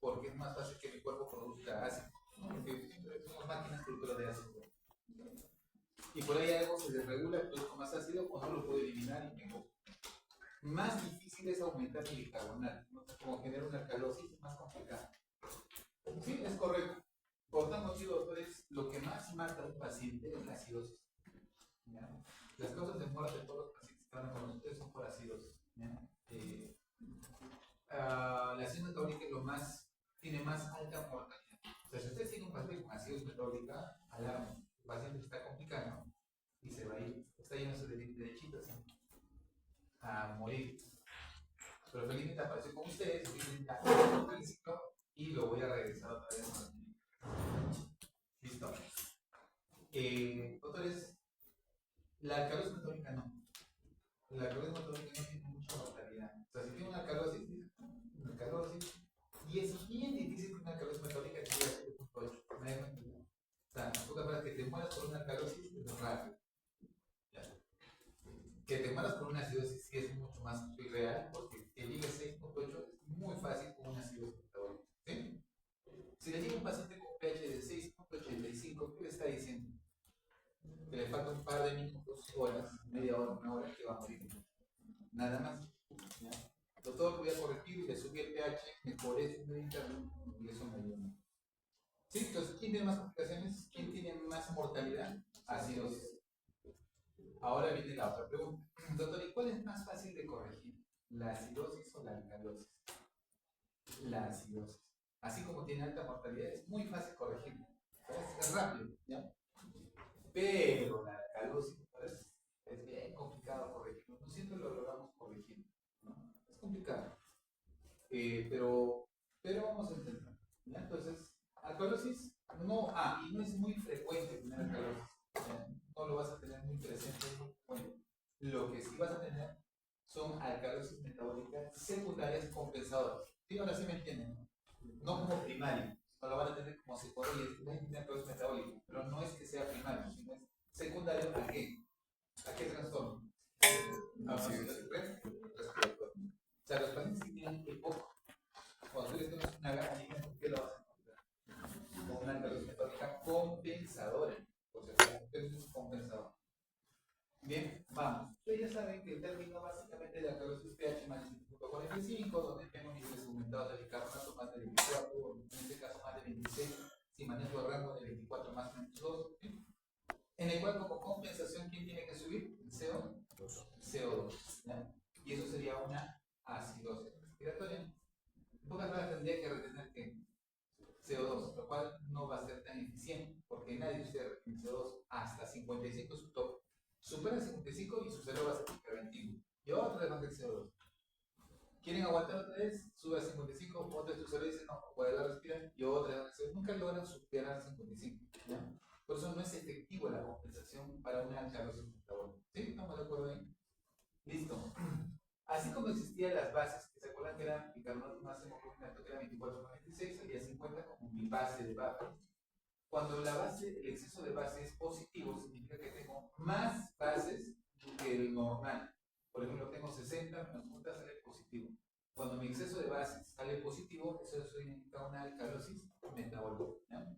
porque es más fácil que mi cuerpo produzca ácido, ¿no? Porque siempre somos máquinas productoras de ácido. Y por ahí algo se desregula, produzco más ácido o no lo puedo eliminar y me muero. Más difícil es aumentar mi bicarbonato, ¿no? Como generar una alcalosis es más complicado. Sí, es correcto. Por tal motivo, doctores, lo que más mata a un paciente es la acidosis. ¿Ya? Las causas de muerte de todos los pacientes que van con ustedes son por acidosis. La acidosis metabólica es lo más, tiene más alta mortalidad. O sea, si usted tiene un paciente con acidosis metabólica, alarma, el paciente está complicando y se va a ir, está yéndose de derechito a morir. Pero felizmente apareció con ustedes, y lo voy a regresar otra vez. Listo. Doctores, la alcalosis metabólica no. La alcalosis metabólica no tiene mucha mortalidad. O sea, si tiene una alcalosis, y es bien difícil que una alcalosis metabólica llegue a 7.8. O sea, tú te acuerdas que te mueras por una alcalosis es raro. ¿Ya? Que te mueras por una acidosis sí es mucho más real, porque que llegue a 6.8 es muy fácil con una acidosis metabólica. ¿Sí? Si le llega un paciente con pH de 6.85, ¿qué le está diciendo? Que le falta un par de minutos, horas, media hora, una hora, que va a morir. Nada más. ¿Ya? Doctor, voy a corregir y le subí el pH, mejoré su medicamento y eso me ayuda. ¿Sí? Entonces, ¿quién tiene más complicaciones? ¿Quién tiene más mortalidad? Acidosis. Ahora viene la otra pregunta. Doctor, ¿y cuál es más fácil de corregir? ¿La acidosis o la alcalosis? La acidosis. Así como tiene alta mortalidad, es muy fácil corregirla. Es rápido, ¿ya? Pero la alcalosis es bien complicado corregirlo. No siempre lo logramos corregir, ¿no? Es complicado. Pero vamos a intentar, ¿ya? Entonces, alcalosis no, y no es muy frecuente tener alcalosis. ¿Ya? No lo vas a tener muy presente. Bueno, lo que sí vas a tener son alcalosis metabólicas secundarias compensadoras. ¿Sí? Ahora sí me entienden. No como primaria. No lo van a tener como secundaria. Es una alcalosis metabólica. Pero no es que sea primario, sino es secundario a qué? ¿A qué trastorno? A una respiratoria. O sea, los pacientes que tienen EPOC, cuando tú les tomas una gallina, ¿qué lo vas a encontrar? Con una alcalosis metabólica compensadora. O sea, es compensador. Bien, vamos. Ustedes ya saben que el término básicamente de alcalosis pH más 7.45, donde tengo niveles aumentados de bicarbonato más de 24, en este caso más de 26, si manejo el rango de 24 más o menos 2, ¿sí? En el cual como compensación, ¿quién tiene que subir? El CO2. ¿Ya? Y eso sería una acidosis respiratoria. En pocas palabras tendría que retener que CO2, lo cual no va a ser tan eficiente, porque nadie usted retiene CO2 hasta 55 su top. Supera 55 y su cerebro va a ser hiperventivo. Y otra vez baja el CO2. Quieren aguantar otra vez, sube a 55, otra vez tu cerebro dice no, puede la respirar, y otra vez nunca logran superar 55. ¿Ya? Por eso no es efectivo la compensación para una alcalosis metabólica. ¿Sí? ¿Estamos de acuerdo ahí? Listo. Así como existían las bases, que se acuerdan que eran bicarbonato más hemoglobinato, que era 24,96, había 50 como mi base de buffer. Cuando la base, el exceso de base es positivo, significa que tengo más bases que el normal. Por ejemplo, tengo 60 menos 50 sale positivo. Cuando mi exceso de bases sale positivo, eso significa una alcalosis metabólica. ¿Ya?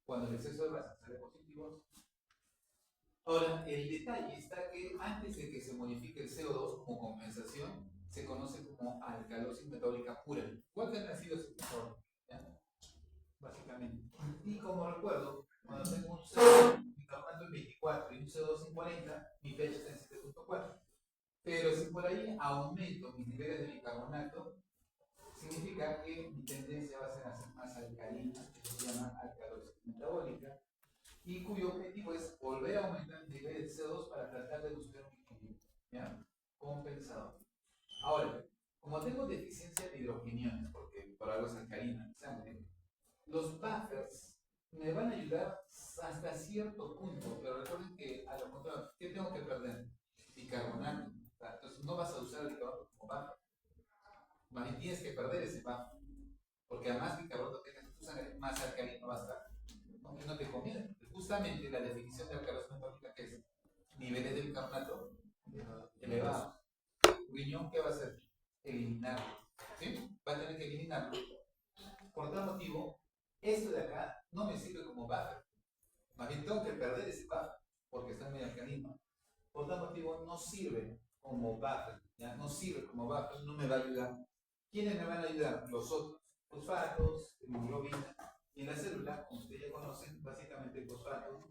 Cuando el exceso de bases sale positivo. Ahora, el detalle está que antes de que se modifique el CO2 como compensación, se conoce como alcalosis metabólica pura. ¿Cuál ha sido ese mejor? Básicamente. Y como recuerdo, cuando tengo un CO2 bicarbonato en 24 y un CO2 en 40, mi pH está en 7.4. Pero si por ahí aumento mis niveles de bicarbonato, significa que mi tendencia va a ser a ser más alcalina, que se llama alcalosis metabólica, y cuyo objetivo es volver a aumentar el nivel de CO2 para tratar de buscar un equilibrio, ¿ya? Compensado. Ahora, como tengo deficiencia de hidrogeniones, porque por algo es alcalina en sangre, los buffers me van a ayudar hasta cierto punto, pero recuerden que a lo contrario, ¿qué tengo que perder? Bicarbonato. Entonces no vas a usar el bicarbonato como buffer. Más bien tienes que perder ese buffer, porque además bicarbonato tengas en tu sangre, más alcalino va a estar. No te conviene. Justamente la definición de alcalosis metabólica que es niveles de bicarbonato elevados. Riñón, ¿qué va a hacer? Eliminarlo. ¿Sí? Va a tener que eliminarlo Por tal motivo, esto de acá no me sirve como buffer. Más bien tengo que perder ese buffer porque está en mi alcalino. Por tal motivo, no sirve como buffer. ¿Ya? No sirve como buffer, no me va a ayudar. ¿Quiénes me van a ayudar? Los otros. Fosfatos, hemoglobina. Y en la célula, como ustedes ya conocen, básicamente fosfatos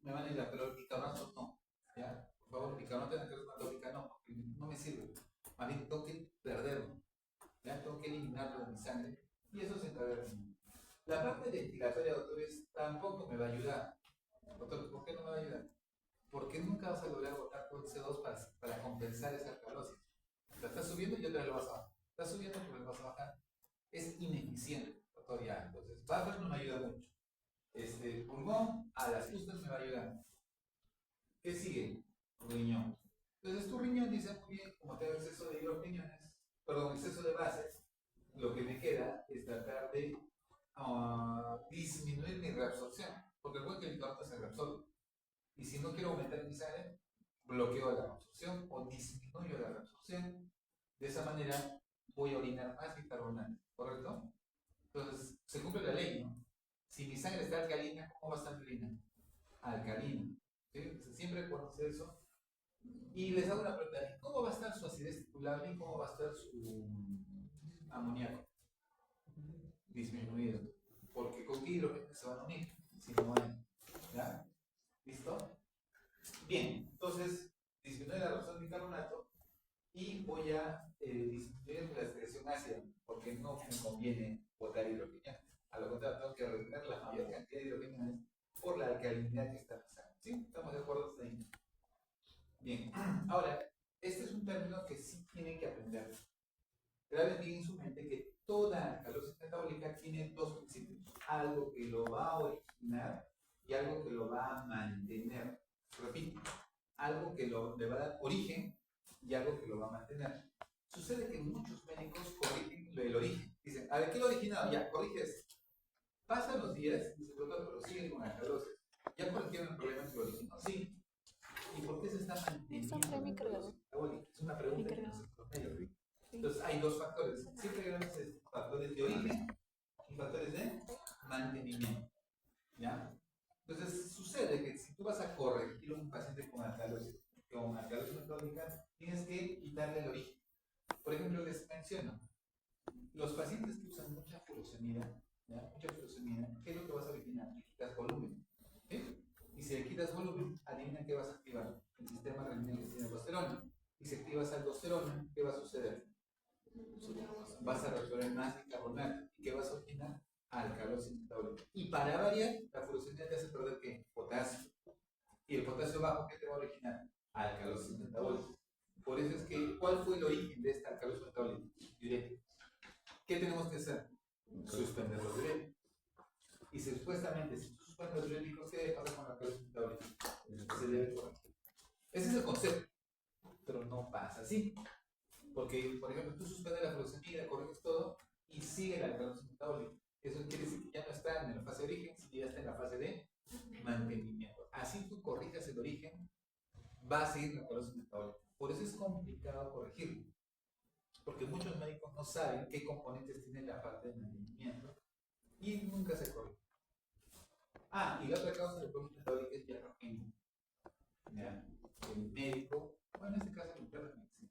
me van a ayudar, pero el bicarbonato no. ¿Ya? Por favor, el bicarbonato de la tóxica no, porque no me sirve. Más bien tengo que perderlo. ¿Ya? Tengo que eliminarlo de mi sangre. Y eso se encarga de mí. La parte ventilatoria, doctores, tampoco me va a ayudar. Doctor, ¿por qué no me va a ayudar? Porque nunca vas a lograr botar todo el CO2 para compensar esa alcalosis. La estás subiendo y otra vez lo vas a bajar. Estás subiendo y lo vas a bajar. Es ineficiente, doctor, ya. Entonces, buffer no me ayuda mucho. Pulmón, a las justas me va a ayudar. ¿Qué sigue? Riñón. Entonces, tu riñón dice muy bien, como tengo exceso de hidrogeniones, perdón, exceso de bases, lo que me queda es tratar de disminuir mi reabsorción, porque recuerden que el bicarbonato se reabsorbe. Y si no quiero aumentar mi sangre, bloqueo la reabsorción o disminuyo la reabsorción. De esa manera voy a orinar más bicarbonato, ¿correcto? Entonces, se cumple la ley, ¿no? Si mi sangre está alcalina, ¿cómo va a estar alcalina? Alcalina. ¿Sí? Entonces, siempre conocer eso. Y les hago una pregunta: ¿cómo va a estar su acidez titulable y cómo va a estar su amoníaco? Disminuido. Porque con qué hidrógeno se van a unir si no hay. ¿Ya? ¿Listo? Bien, entonces disminuye la reacción de bicarbonato y voy a disminuir la excreción ácida, porque no me conviene botar hidrogenio. A lo contrario, tengo que retener la mayor cantidad de hidrogenio por la alcalinidad que está pasando. ¿Sí? ¿Estamos de acuerdo hasta ahí? Bien, ahora, este es un término que sí tienen que aprender. Graben bien en su mente que toda alcalosis metabólica tiene dos principios: algo que lo va a originar y algo que lo va a mantener. Repito, algo que le va a dar origen y algo que lo va a mantener. Sucede que muchos médicos corrigen el origen. Dicen, a ver, ¿qué lo ha originado? Ya, corriges. Pasan los días y se doctor, pero siguen con alcalosis. ¿Ya corrigieron el problema que lo originó? Sí. ¿Y por qué se está manteniendo la alcalosis metabólica? Es una pregunta que nos hacen los médicos. Entonces, hay dos factores. Siempre tenemos factores de origen y factores de mantenimiento. ¿Ya? Entonces, sucede que si tú vas a corregir a un paciente con alcalosis metabólica, tienes que quitarle el origen. Por ejemplo, les menciono, los pacientes que usan mucha furosemida, ¿qué es lo que vas a originar? Le quitas volumen. ¿Sí? Y si le quitas volumen, adivina qué vas a activar: el sistema renal que tiene aldosterona. Y si activas aldosterona, ¿qué va a suceder? Vas a reabsorber más bicarbonato. ¿Y qué vas a originar? Alcalosis metabólica. Y para variar, la furosemida te hace perder ¿qué? Potasio. Y el potasio bajo, ¿qué te va a originar? Alcalosis metabólica. Por eso es que, ¿cuál fue el origen de esta alcalosis metabólica? Diuréticos. ¿Qué tenemos que hacer? Suspender los diuréticos. Y supuestamente, si tú suspendes los diuréticos, ¿qué debe pasar con la alcalosis metabólica? Se debe corregir. Ese es el concepto. Pero no pasa así. Porque, por ejemplo, tú suspendes la furosemida, corriges todo y sigue la alcalosis metabólica. Eso quiere decir que ya no está en la fase de origen, sino ya está en la fase de mantenimiento. Así tú corrijas el origen, va a seguir la alcalosis metabólica. Por eso es complicado corregirlo. Porque muchos médicos no saben qué componentes tiene la parte de mantenimiento y nunca se corrige. Y la otra causa de alcalosis metabólica es iatrogenia. ¿Ya? El médico, bueno, en este caso el interno de medicina.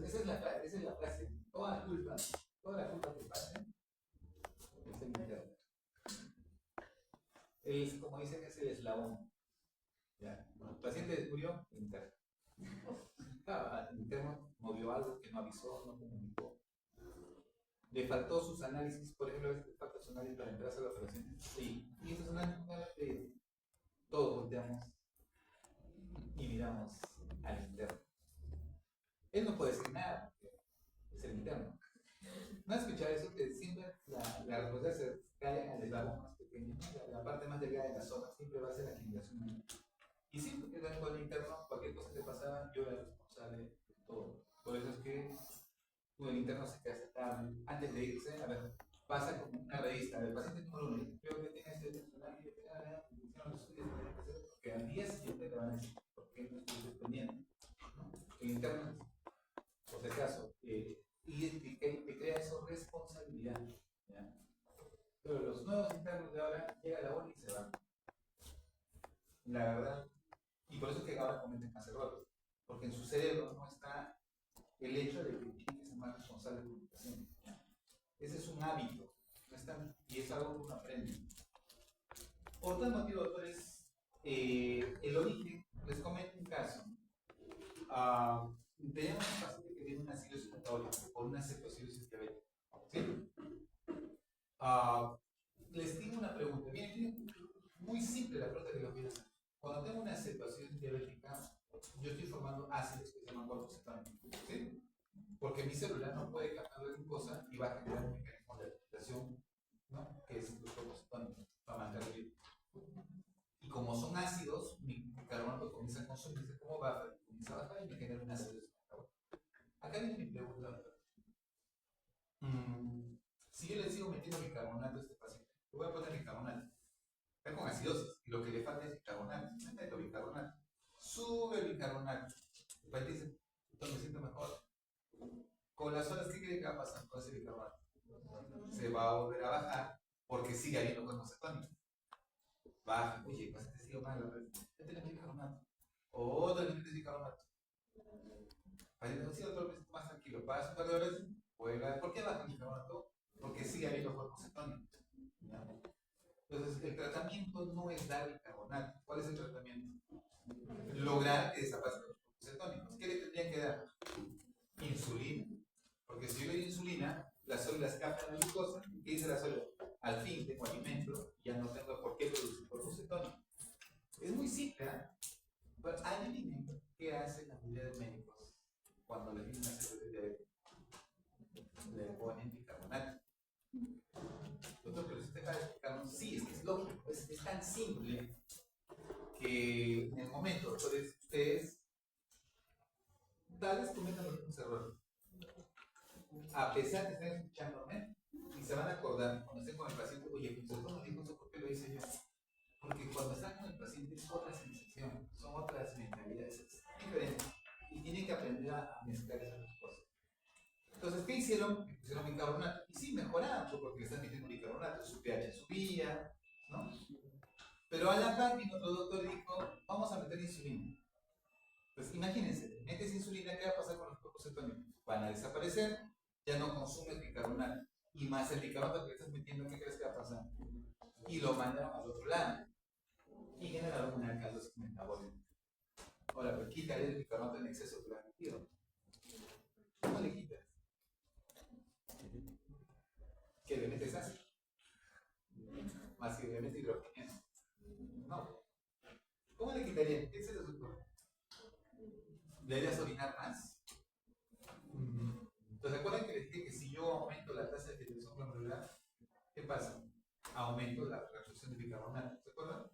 Esa es la frase: toda la culpa que pasa es el interno. Como dicen, es el eslabón. ¿Ya? Bueno, el paciente murió, el interno. Claro, el interno movió algo que no avisó, no comunicó. Le faltó sus análisis, por ejemplo, a veces le falta su análisis para entrar a la operación. Sí, y estos análisis no los pedimos. Todos volteamos y miramos al interno. Él no puede decir nada, porque es el interno. ¿No has escuchado eso? Que siempre la respuesta se cae al eslabón más pequeño, ¿no? La parte más delgada de la zona siempre va a ser la generación humana. Y sí, porque también con el interno, cualquier cosa que pasaba, yo era responsable de todo. Por eso es que el interno se queda tarde, antes de irse, a ver, pasa como una revista: del paciente número 1, creo que tiene este personal y hicieron los estudios que tienen que hacer, porque al día siguiente te van a decir por qué no estoy suspendiendo. El interno, por si acaso, y te crea hecho de que tiene que ser más responsable con el paciente. Ese es un hábito, no es y es algo que uno aprende. Por tal motivo, doctores, el origen, les comento un caso. Tenemos un paciente que tiene una cirrosis metabólica por una cetocirosis diabética. ¿Sí? Les digo una pregunta, bien, muy simple la pregunta que lo quiero hacer. Cuando tengo una cetocirosis diabética, yo estoy formando ácidos que se llaman cuerpos cetónicos. ¿Sí? Porque mi celular no puede captar la glucosa y va a generar un mecanismo de alimentación, ¿no? Que es los cuerpos cetónicos, para mantener vivo. Y como son ácidos, mi carbonato comienza a consumirse como buffer, comienza a bajar y me genera una acidosis metabólica. Acá viene mi pregunta. Si yo le sigo metiendo bicarbonato a este paciente, le voy a poner bicarbonato. Está con acidosis y lo que le falta es bicarbonato. Le meto bicarbonato. Sube el bicarbonato. El paciente dice, me siento mejor. Con las horas, ¿qué cree que va a pasar con ese bicarbonato? Se va a volver a bajar porque sigue habiendo cuerpos cetónicos. Baja, oye, el paciente sigue mal, ya tenés bicarbonato. Otro elemento de bicarbonato. Paciente, sí, otro mes más tranquilo. Pasa un par de horas, vuelve. ¿Por qué baja el bicarbonato? Porque sigue habiendo cuerpos cetónicos. ¿Ya? Entonces, el tratamiento no es dar bicarbonato. ¿Cuál es el tratamiento? Lograr que desaparezcan los cuerpos cetónicos. ¿Qué le tendrían que dar? Insulina. Porque si yo le doy insulina, las células captan la glucosa. ¿Qué dice la célula? Al fin tengo alimento y ya no tengo por qué producir cuerpos cetónicos. Es muy simple, ¿eh? Pero adivinen qué hacen la mayoría de médicos cuando le piden una cirrosis diabética. Le ponen bicarbonato. Doctor, pero si usted acaba de explicarnos, sí, es que es lógico, es tan simple que en el momento, entonces ustedes tal vez cometan los mismos errores. A pesar de estar escuchándome, y se van a acordar cuando estén con el paciente, oye, pues el doctor me dijo eso, ¿por qué lo hice yo? Porque cuando están con el paciente es otra sensación, son otras mentalidades diferentes y tienen que aprender a mezclar esas dos cosas. Entonces, ¿qué hicieron? Me pusieron bicarbonato y sí, mejoraban porque le están metiendo bicarbonato, su pH subía, ¿no? Pero a la par vino otro doctor y dijo, vamos a meter insulina. Pues imagínense, metes insulina, ¿qué va a pasar con los cuerpos cetónicos? Van a desaparecer, ya no consumes bicarbonato. Y más el bicarbonato que le estás metiendo, ¿qué crees que va a pasar? Y lo mandaron al otro lado. Y generaron una alcalosis metabólica. Ahora, pero quítale el bicarbonato en exceso que le han metido. ¿Cómo le quitas? Que le metes ácido. Más que le metes hidrógeno. No. ¿Cómo le quitaría? ¿Qué se le ocurre? ¿Le harías orinar más? Entonces, ¿recuerdan que les dije que si yo aumento la tasa de filtración glomerular, ¿qué pasa? Aumento la absorción de bicarbonato. ¿Se acuerdan?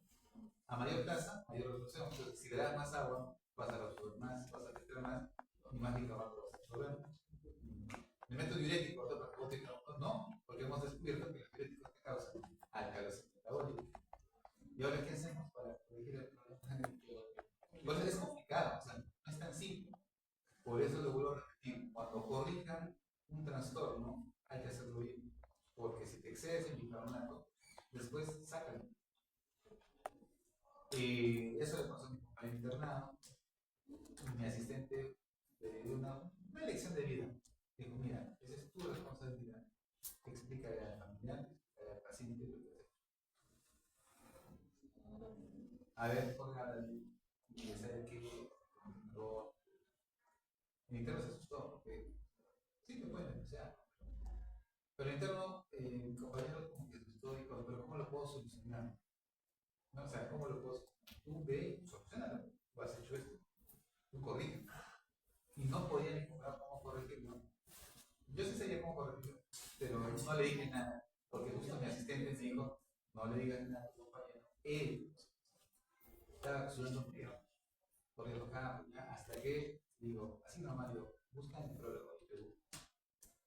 A mayor tasa, mayor absorción. Entonces, si le das más agua, vas a absorber más, vas a filtrar más, y más bicarbonato vas a absorber. ¿Me meto diurético para que bote bicarbonato? No, porque hemos descubierto que los diuréticos te causan alcalosis metabólica. ¿Y ahora qué hacemos para corregir el problema? Entonces es complicado, o sea, no es tan simple. Por eso lo vuelvo a repetir, cuando corrijan un trastorno, hay que hacerlo bien. Porque si te excedes en bicarbonato, después sácalo. Eso le pasó a mi compañero internado, mi asistente de una lección de vida. Dijo, mira, esa es tu responsabilidad. Explícale al familiar, al paciente lo que hace. A ver, Jorge, y sabe que el interno se asustó porque sí te pueden denunciar. Pero el interno, mi compañero como que se asustó y dijo, pero ¿cómo lo puedo solucionar? ¿No? O sea, ¿cómo lo puedo solucionar? Tú ve, solucionalo. Tú has hecho esto. Tú corrige. Y no podía ni encontrar cómo corregirlo. Yo sí sabía cómo corregirlo, pero no le dije nada. Porque justo mi asistente me dijo, no le digas nada a tu compañero. Él estaba sudando frío, corriendo acá, hasta que, digo, así nomás, digo, busca el nefrólogo y te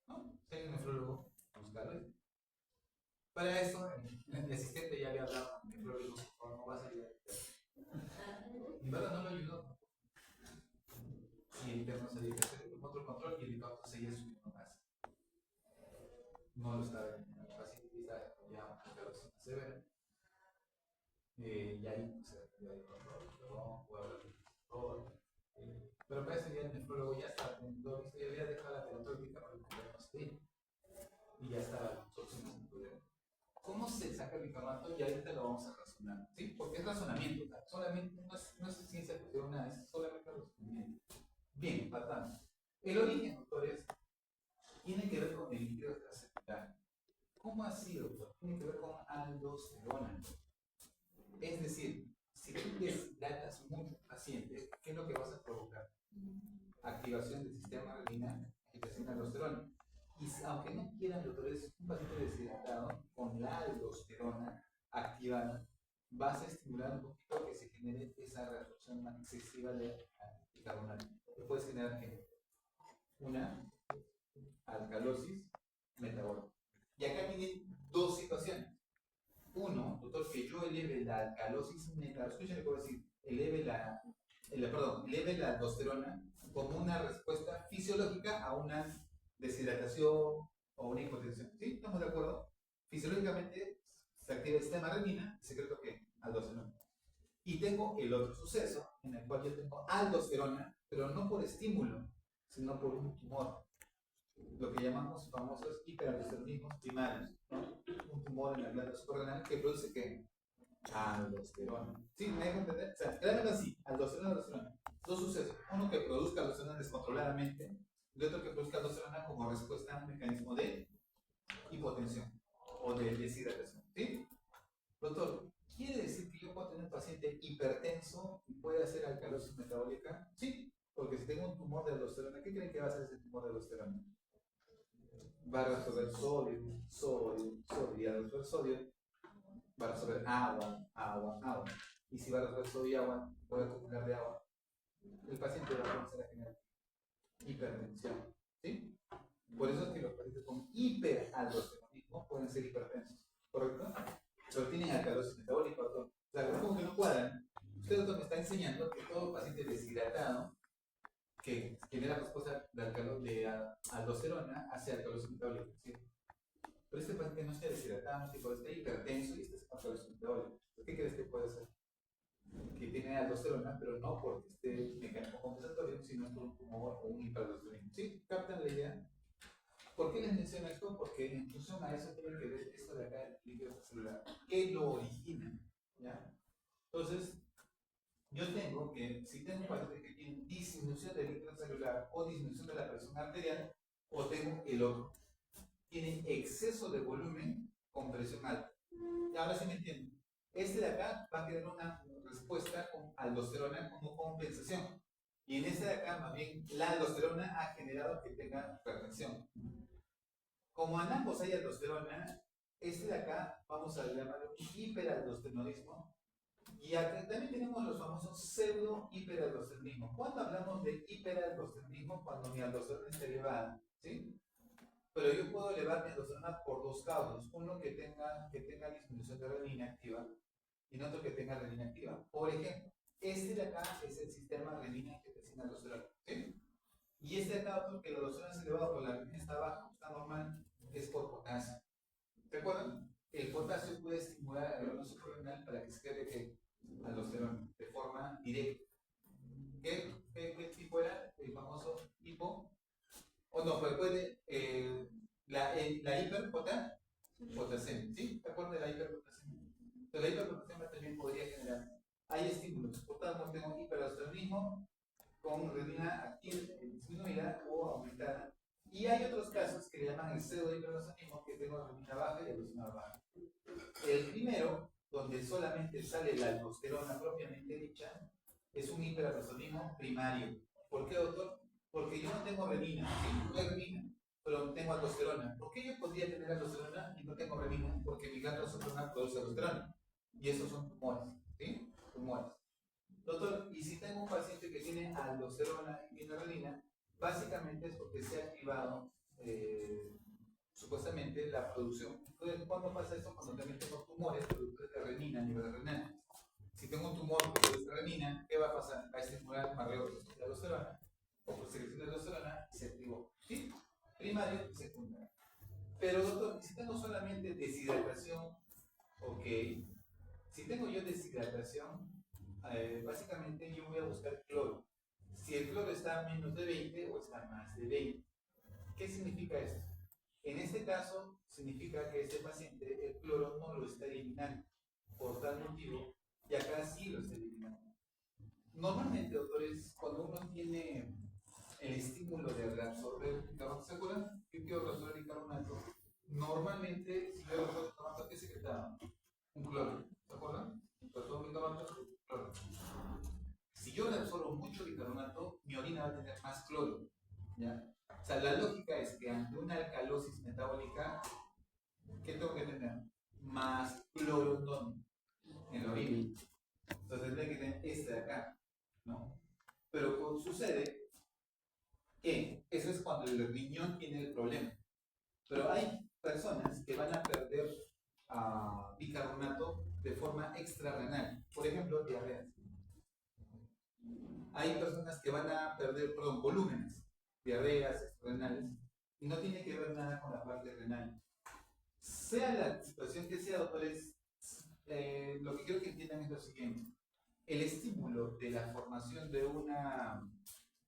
¿no? Si hay un nefrólogo, buscarlo. Para eso, mi asistente ya había hablado con el nefrólogo, no vas a ayudar. Y verdad no lo ayudó. Y el interno se dedica a hacer otro control y el impacto seguía subiendo más. No lo estaba viendo. El paciente está ya una esclerosis severa. Y ahí pues, se retiró el control, pero para ese día el nefrólogo ya estaba teniendo, ya había dejado El origen, doctores, tiene que ver con el líquido extracelular. ¿Cómo así, doctor? Tiene que ver con aldosterona. Es decir, si tú deshidratas mucho al paciente, ¿qué es lo que vas a provocar? Activación del sistema renina, agitación de aldosterona. Y aunque no quieran, doctores, un paciente deshidratado con la aldosterona activada, vas a estimular un poquito que se genere esa reabsorción excesiva de bicarbonato. Que puede generar una alcalosis metabólica. Y acá tienen dos situaciones. Uno, doctor, que yo eleve la alcalosis metabólica, escuchen lo que voy a decir, eleve la aldosterona como una respuesta fisiológica a una deshidratación o una hipotensión. ¿Sí? ¿Estamos de acuerdo? Fisiológicamente se activa el sistema renina, secreto que aldosterona. Y tengo el otro suceso en el cual yo tengo aldosterona, pero no por estímulo, sino por un tumor. Lo que llamamos famosos hiperaldosteronismos primarios, ¿no? Un tumor en la glándula suprarrenal que produce ¿qué? Aldosterona. ¿Sí? ¿Me dejo entender? O sea, claramente así, aldosterona, aldosterona. Dos sucesos. Uno que produzca aldosterona descontroladamente y otro que produzca aldosterona como respuesta a un mecanismo de hipotensión o de deshidratación. ¿Sí? Doctor, ¿quiere decir que yo puedo tener un paciente hipertenso y puede hacer alcalosis metabólica? Sí, porque si tengo un tumor de aldosterona, ¿qué creen que va a hacer ese tumor de aldosterona? Va a reabsorber sodio, y al reabsorber sodio va a reabsorber agua. Y si va a reabsorber sodio y agua, puede acumular de agua. El paciente va a comenzar a generar hipertensión. ¿Sí? Por eso es que los pacientes con hiperaldosteronismo pueden ser hipertensos. ¿Correcto? Pero tienen alcalosis metabólica, doctor. O sea, como que no cuadran. Usted, doctor, me está enseñando que todo paciente deshidratado que genera respuesta de aldosterona hace alcalosis metabólica. ¿Sí? Pero este paciente no está deshidratado, tipo, está hipertenso y está alcalosis metabólica. ¿Qué crees que puede ser? Que tiene aldosterona, pero no porque esté mecanismo compensatorio, sino por un tumor o un hiperaldosteronismo. ¿Sí? ¿Captan la idea? ¿Por qué les menciono esto? Porque en función a eso tiene que ver esto de acá, el líquido extracelular. ¿Qué lo origina? ¿Ya? Entonces, yo tengo que, si tengo un paciente que tiene disminución del líquido celular o disminución de la presión arterial, o tengo el otro, tiene exceso de volumen con presión alta. Y ahora sí me entienden. Este de acá va a tener una respuesta con aldosterona como compensación. Y en este de acá, más bien, la aldosterona ha generado que tenga hipertensión. Como en ambos hay aldosterona, este de acá vamos a llamarlo hiperaldosteronismo. Y acá también tenemos los famosos pseudo-hiperaldosteronismo. ¿Cuándo hablamos de hiperaldosteronismo? Cuando mi aldosterona está elevada, ¿sí? Pero yo puedo elevar mi aldosterona por dos causas. Uno que tenga disminución de renina activa y otro que tenga renina activa. Por ejemplo, este de acá es el sistema renina-angiotensina aldosterona, ¿sí? Y este de acá, otro que la aldosterona es elevada, pero la renina está baja, está normal, es por potasio. ¿Recuerdan? El potasio puede estimular el órgano suprarrenal para que se cree que aldosterona de forma directa. ¿Qué tipo era? El famoso hipo. O no, pero puede. La hiperpotasemia. ¿Sí? ¿Te acuerdas de la hiperpotasemia? Entonces, la hiperpotasemia también podría generar. Hay estímulos. Por tanto, tengo hiperaldosteronismo con renina disminuida o aumentada. Y hay otros casos que le llaman el pseudo-hiperaldosteronismo, que tengo renina baja y aldosterona baja. El primero, donde solamente sale la aldosterona propiamente dicha, es un hiperaldosteronismo primario. ¿Por qué, doctor? Porque yo no tengo renina, sí, no hay renina, pero tengo aldosterona. ¿Por qué yo podría tener aldosterona y no tengo renina? Porque mi glándula suprarrenal produce aldosterona. Y esos son tumores, ¿sí? Tumores. Doctor, y si tengo un paciente que tiene aldosterona y tiene renina, básicamente es porque se ha activado supuestamente la producción. Entonces, ¿cuándo pasa esto? Cuando también tengo tumores productores de renina a nivel renal. Si tengo un tumor que produce renina, ¿qué va a pasar? Va a estimular mayor de aldosterona o por secreción de aldosterona y se activó. ¿Sí? Primario y secundario. Pero doctor, si tengo solamente deshidratación, ok. Si tengo yo deshidratación, básicamente yo voy a buscar cloro. Si el cloro está a menos de 20 o está más de 20. ¿Qué significa esto? En este caso, significa que este paciente el cloro no lo está eliminando por tal motivo, y acá sí lo está eliminando. Normalmente, doctores, cuando uno tiene el estímulo de reabsorber bicarbonato. ¿Se acuerdan? Yo quiero reabsorber bicarbonato. Normalmente, si yo reabsorbo bicarbonato, ¿qué secretaba? Un cloro. ¿Se acuerdan? Reabsorbo bicarbonato, cloro. Si yo reabsorbo mucho bicarbonato, mi orina va a tener más cloro. ¿Ya? O sea, la lógica es que ante una alcalosis metabólica, ¿qué tengo que tener? Más cloro en la orina. Entonces tendré que tener este de acá, ¿no? Pero sucede que eso es cuando el riñón tiene el problema. Pero hay personas que van a perder bicarbonato de forma extrarrenal. Por ejemplo, diarrea. Hay personas que van a perder, volúmenes, diarreas extrarrenales, y no tiene que ver nada con la parte renal. Sea la situación que sea, doctores, lo que quiero que entiendan es lo siguiente. El estímulo de la formación de una,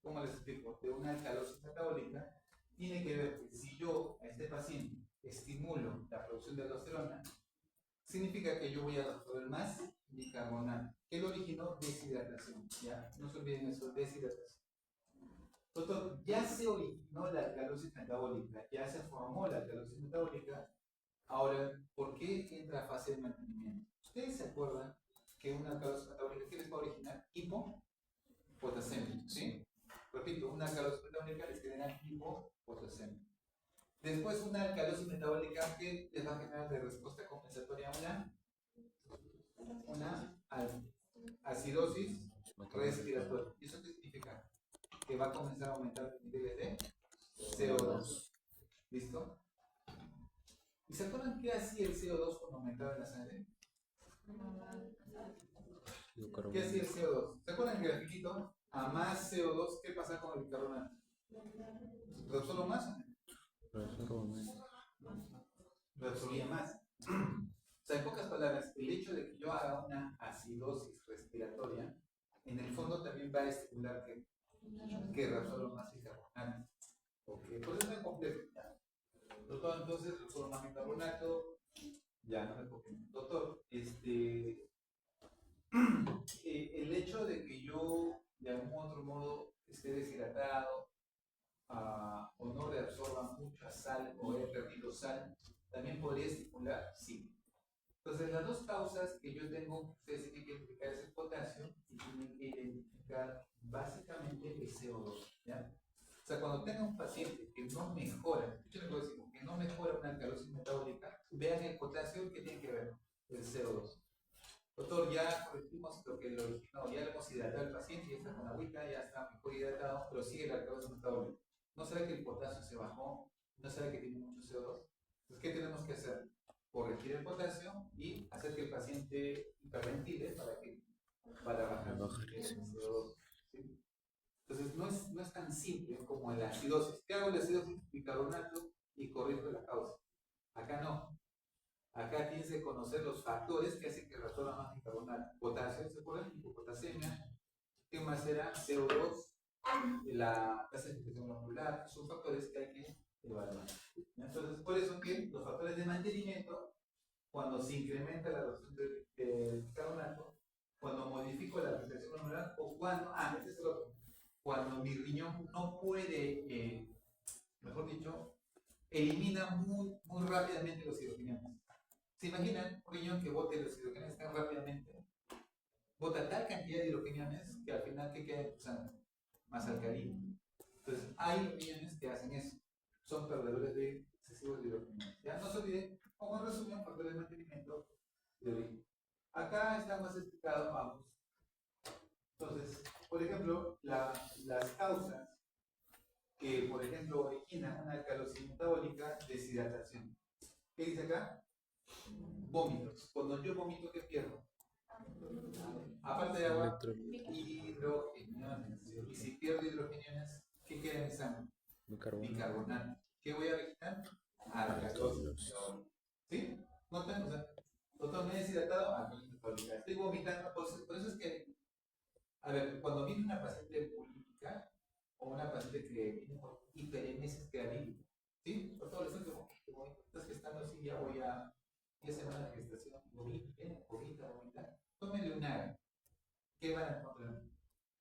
¿cómo les explico? De una alcalosis metabólica tiene que ver que si yo a este paciente estimulo la producción de aldosterona, significa que yo voy a absorber más bicarbonato. ¿Qué lo originó? Deshidratación. ¿Ya? No se olviden eso, deshidratación. Doctor, ya se originó la alcalosis metabólica, ya se formó la alcalosis metabólica. Ahora, ¿por qué entra a fase de mantenimiento? ¿Ustedes se acuerdan que una alcalosis metabólica, ¿qué les va a originar? Hipopotasemia, ¿sí? Repito, una alcalosis metabólica les genera hipopotasemia. Después, una alcalosis metabólica que les va a generar de respuesta compensatoria una acidosis respiratoria. ¿Y eso qué significa? Que va a comenzar a aumentar los niveles de CO2. ¿Listo? ¿Y se acuerdan qué hacía el CO2 cuando aumentaba en la sangre? ¿Qué hacía el CO2? ¿Se acuerdan el grafiquito? A más CO2, ¿qué pasa con el bicarbonato? ¿Reabsorbo más o menos? Reabsorbía más. O sea, en pocas palabras, el hecho de que yo haga una acidosis respiratoria, en el fondo también va a estimular que reabsorba más bicarbonato. Okay. Por eso es complejo. Doctor, entonces reabsorbo más bicarbonato. Ya, no me copié. Doctor, el hecho de que yo de algún otro modo esté deshidratado o no reabsorba mucha sal o he perdido sal, también podría estimular, sí. Entonces, las dos causas que yo tengo, ustedes tienen que identificar es el potasio y tienen que identificar básicamente el CO2. ¿Ya? O sea, cuando tenga un paciente que no mejora, escuchen lo que decir, que no mejora una alcalosis metabólica, vean el potasio que tiene que ver el CO2. Doctor, ya corregimos lo que lo originó, ya le hemos hidratado al paciente, ya está con agüita, ya está mejor hidratado, pero sigue la alcalosis metabólica. ¿No será que el potasio se bajó? ¿No será que tiene mucho CO2? Entonces, ¿qué tenemos que hacer? Corregir el potasio y hacer que el paciente hiperventile para bajar el CO2. ¿Sí? Entonces, no es tan simple como la acidosis. ¿Qué hago la acidosis? Bicarbonato y corrijo la causa. Acá no. Acá tienes que conocer los factores que hacen que reabsorba más bicarbonato. Potasio, ¿se acuerdan? Hipopotasemia. ¿Qué más era? CO2, la tasa de infección glomerular. Son factores que hay que evaluar. Entonces, por eso que los factores de mantenimiento, cuando se incrementa la reducción de bicarbonato, cuando modifico la infección glomerular o cuando, este es el otro, cuando mi riñón no puede, mejor dicho, elimina muy rápidamente los hidrogenados. ¿Se imaginan un riñón que bote los hidrogenados tan rápidamente? Bota tal cantidad de hidrogenados que al final, ¿qué queda en tu sangre? Más alcalino. Entonces, hay riñones que hacen eso. Son perdedores de excesivos de hidrogenados. Ya no se olviden, como en resumen, factores de mantenimiento de origen. Acá está más explicado, vamos. Entonces, por ejemplo, las causas que, por ejemplo, originan una alcalosis metabólica, deshidratación. ¿Qué dice acá? Vómitos. Cuando yo vomito, ¿qué pierdo? Aparte de agua, hidrogeniones. Y si pierdo hidrogeniones, ¿qué queda en mi sangre? Bicarbonato. ¿Qué voy a originar? Alcalosis. ¿Sí? ¿No tengo? O sea, doctor, me he deshidratado, alcalosis metabólica. Estoy vomitando, por eso es que, a ver, cuando viene una paciente bulímica o una paciente que viene por hiperemesis creatinina, ¿sí? Por todo eso que estás gestando así, ya voy a 10 semanas de gestación, vomita, tómenle un ¿qué van a encontrar?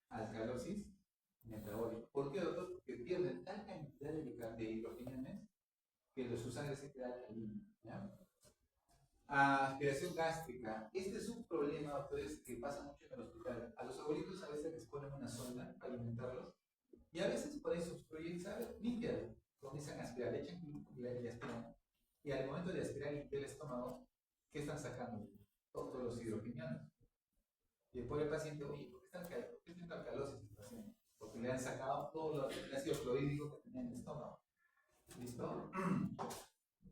Alcalosis metabólica. ¿Por qué, doctor? Porque que su sangre se queda alcalina. ¿Ya? Aspiración gástrica. Este es un problema, doctores, que pasa mucho en el hospital. A los abuelitos a veces les ponen una sonda para alimentarlos y a veces por ahí se obstruyen, ¿sabes? Limpian, comienzan a aspirar, le echan y aspiran. Y al momento de aspirar y limpiar el estómago, ¿qué están sacando? Todos los hidroquinianos. Y el pobre paciente, oye, ¿por qué está alcalosis el paciente? Porque le han sacado todo el ácido clorhídrico que tenía en el estómago. ¿Listo?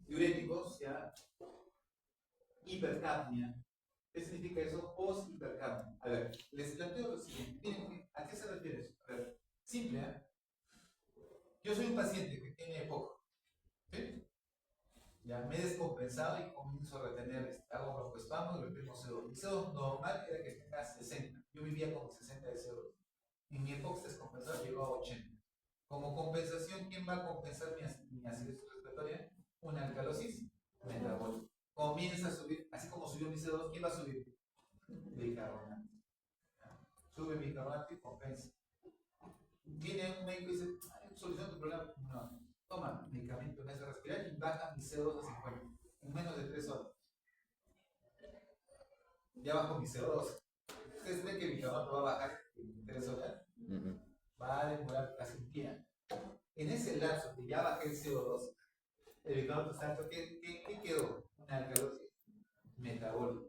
Diuréticos, ya. Hipercapnia. ¿Qué significa eso? Post-hipercapnia. A ver, les planteo lo siguiente. ¿A qué se refiere eso? A ver, simple, ¿eh? Yo soy un paciente que tiene poco. ¿Sí? Ya me he descompensado y comienzo a retener, hago bajo estómago y retengo CO2. Mi CO2 normal era que tenga 60. Yo vivía con 60 de CO2. En mi época descompensado llegó a 80. Como compensación, ¿quién va a compensar mi acidosis respiratoria? Una alcalosis metabólica. Comienza a subir, así como subió mi CO2, ¿quién va a subir? Bicarbonato. Sube bicarbonato y compensa. Viene un médico y dice, soluciona tu problema. No, toma medicamento, me hace respirar y baja mi CO2 a 50 en menos de 3 horas. Ya bajo mi CO2. ¿Ustedes creen que el bicarbonato va a bajar en 3 horas? Va a demorar casi un día. En ese lapso que ya bajé el CO2, el bicarbonato está alto. ¿Qué quedó? Una alcalosis metabólica.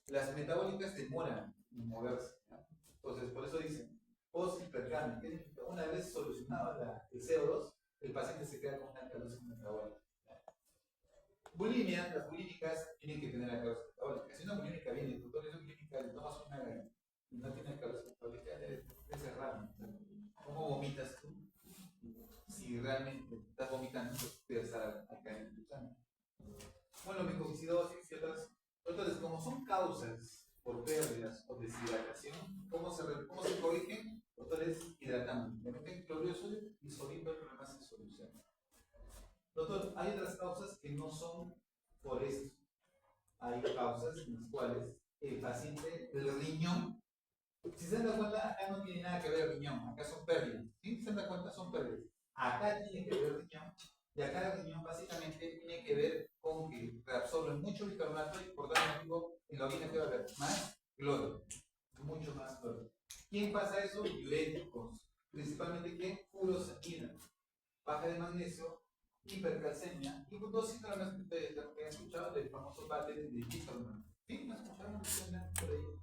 Las metabólicas demoran en moverse. ¿No? Entonces, por eso dicen, post-hipercapnia. ¿Qué significa? Una vez solucionado el CO2, el paciente se queda con una alcalosis metabólica. Bulimia, las bulímicas tienen que tener alcalosis metabólica. Si una bulímica viene, doctor, es bulímica, le tomas una y no tiene alcalosis metabólica, es raro. ¿Cómo vomitas tú? Si realmente estás vomitando, pues debe estar acá en tu sangre. Bueno, micocidosis y otras. Entonces, como son causas por pérdidas o deshidratación, ¿cómo se corrigen? Doctores, hidratando. Le meten cloruro de sodio y solito el problema se soluciona. Doctor, hay otras causas que no son por esto. Hay causas en las cuales el paciente, el riñón, si se dan cuenta, acá no tiene nada que ver el riñón, acá son pérdidas. ¿Sí? ¿Se dan cuenta? Son pérdidas. Acá tiene que ver el riñón, y acá el riñón básicamente tiene que ver con que reabsorbe mucho bicarbonato y por tal motivo en la orina que va a haber más cloro, mucho más cloro. ¿Quién pasa eso? Diuréticos. Principalmente ¿quién? Furosemida. Baja de magnesio, hipercalcemia y dos síntomas que ustedes han escuchado del famoso bate de Hitlerman. ¿Sí? ¿No escucharon por ahí?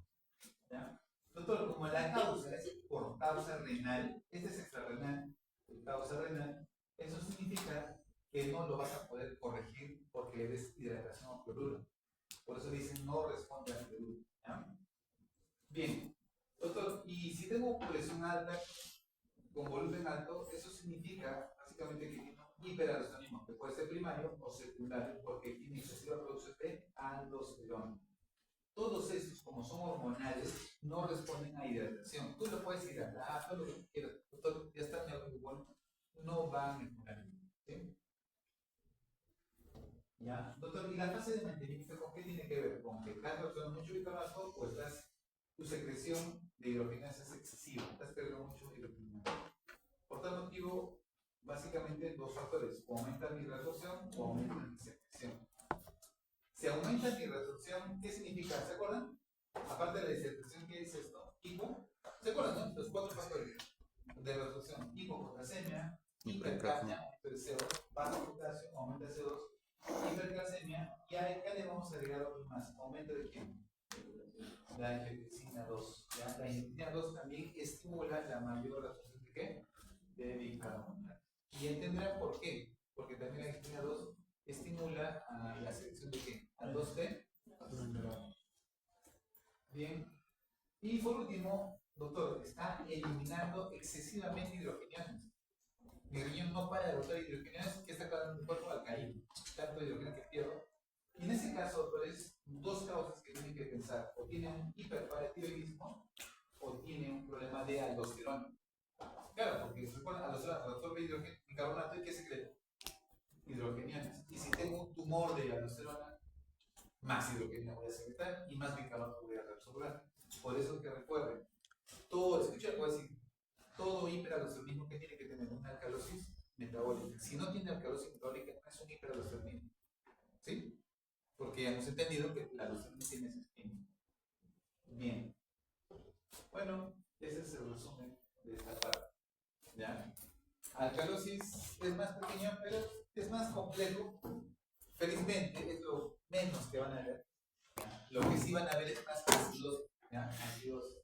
¿Ya? Doctor, como la causa es por causa renal, este es extrarrenal, causa renal, eso significa que no lo vas a poder corregir porque le des hidratación o cloruro. Por eso dicen no responde al cloruro. ¿Ya? Bien, doctor, y si tengo presión alta con volumen alto, eso significa básicamente que tiene un hiperaldosteronismo, que puede ser primario o secundario, porque tiene excesiva producción de aldosterona. Todos estos, como son hormonales, no responden a hidratación. Tú lo puedes hidratar, todo lo que quieras, doctor, ya está en el igual, no va a mejorar. ¿Sí? ¿Ya? Doctor, ¿y la fase de mantenimiento con qué tiene que ver? ¿Con que estás absorbiendo mucho bicarbonato o tu secreción de hidrogenadas es excesiva? Estás perdiendo mucho hidrogenadas. Por tal motivo, básicamente dos factores: o aumenta mi reabsorción o aumenta mi secreción. Si aumenta mi reabsorción, ¿qué significa? ¿Se acuerdan? Aparte de la disertación, ¿qué dice esto? ¿Se acuerdan, no? Los 4 factores de reabsorción: hipopotasemia, hipercapnia, aumento de CO2, bajo potasio, aumento de CO2, hipercalcemia, y acá le vamos a agregar otro más: aumento de quién? La angiotensina 2. ¿Ya? La angiotensina 2 también estimula la mayor reabsorción de qué? De bicarbonato. Y entenderán por qué. Porque también la angiotensina 2 estimula a la selección de qué? Al 2T. Bien. Y por último, doctor, está eliminando excesivamente hidrogenados. Mi riñón no para de botar hidrogenados que está quedando un cuerpo alcalino. Tanto hidrógeno que pierdo. Y en ese caso, doctores, dos causas que tienen que pensar: o tiene un hiperparatiroidismo o tiene un problema de aldosterona. Claro, porque recuerda, aldosterona absorbe bicarbonato y ¿qué secreta? Hidrogenados. Y si tengo un tumor de aldosterona, más hidrogenio voy a secretar y más bicarbonato voy a reabsorber. Por eso que recuerden, todo, escucha, voy a decir, todo hiperaldosteronismo que tiene que tener una alcalosis metabólica. Si no tiene alcalosis metabólica, no es un hiperaldosteronismo. ¿Sí? Porque hemos entendido que la aldosterona tiene ese esquema. Bien. Bueno, ese es el resumen de esta parte. ¿Ya? Alcalosis es más pequeño, pero es más complejo. Felizmente es lo menos que van a ver. ¿Ya? Lo que sí van a ver es más ácidos. ¿Ya? Ácidos